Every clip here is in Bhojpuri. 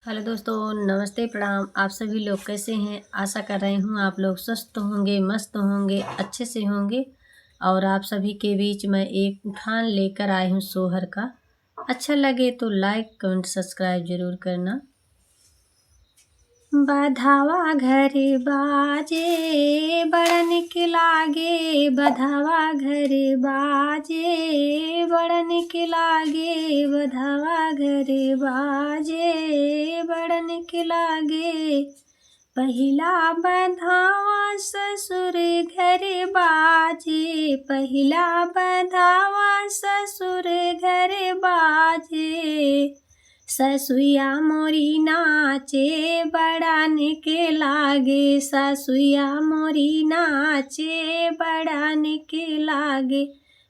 हेलो दोस्तों, नमस्ते, प्रणाम। आप सभी लोग कैसे हैं? आशा कर रही हूँ आप लोग स्वस्थ होंगे, मस्त होंगे, अच्छे से होंगे। और आप सभी के बीच मैं एक उठान लेकर आई हूँ सोहर का। अच्छा लगे तो लाइक कमेंट सब्सक्राइब जरूर करना। बधावा घर बाजे बड़ा निक लागे, बधावा घर बाजे बड़ा निक लागे, बधावा घर बाजे बड़ा निक लागे। पहिला बधावा ससुर घर बाजे, पहिला बधावा ससुर घर बाजे। ससुया मोरी नाचे बड़ा निक लागे, ससुया मोरी नाचे बड़ा निक लागे।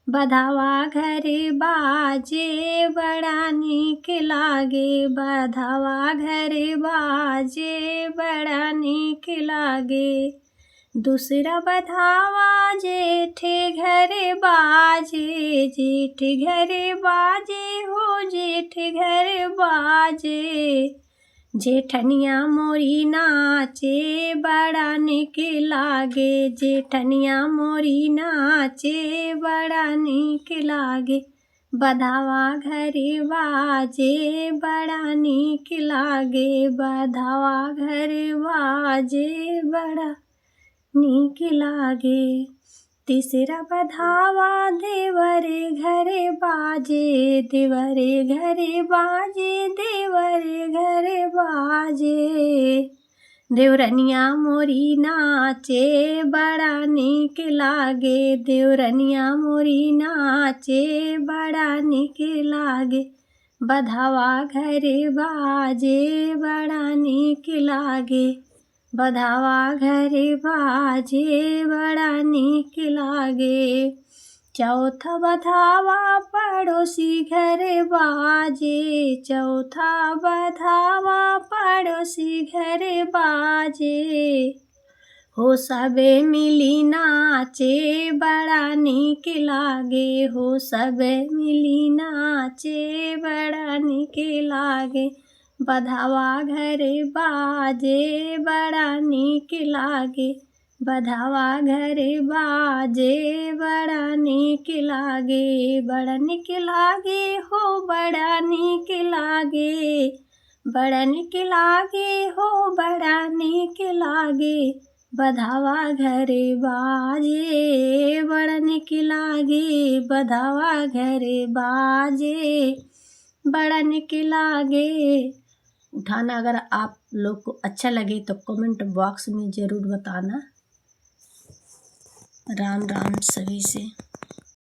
बधावा घर बाजे बड़ा निक लागे, बधावा घर बाजे बड़ा निक लागे। दूसरा बधावा जेठ घर बाजे, जेठ घर बाजे हो जेठ घर बाजे। जेठनिया मोरी नाचे बड़ा निक लागे, जेठनिया मोरी नाचे बड़ा निक लागे। बधावा घर बाजे बड़ा निक लागे, बधावा घर बाजे बड़ा निक लागे। तीसरा बधावा देवर घर बाजे, देवर घर बाजे, देवर घर बाजे। देवरनिया मोरी नाचे बड़ा निक लागे, देवरनिया मोरी नाचे बड़ा निक लागे। बधावा घर बाजे बड़ा निक लागे, बधावा घर बाजे बड़ा निक लागे। चौथा बधावा पड़ोसी घर बाजे, चौथा बधावा पड़ोसी घर बाजे। हो सबे मिली नाचे बड़ा निक लागे, हो सबे मिली नाचे बड़ा निक लागे। बधावा घर बाजे बड़ा निक लागे, बधावा घर बाजे बड़ा निक लागे। बड़ा निक लागे हो बड़ा निक लागे, बड़ा निक लागे हो बड़ा निक लागे। बधावा घर बाजे बड़ा निक लागे, बधावा घर बाजे बड़ा निक लागे। उठाना अगर आप लोग को अच्छा लगे तो कमेंट बॉक्स में ज़रूर बताना। राम राम सभी से।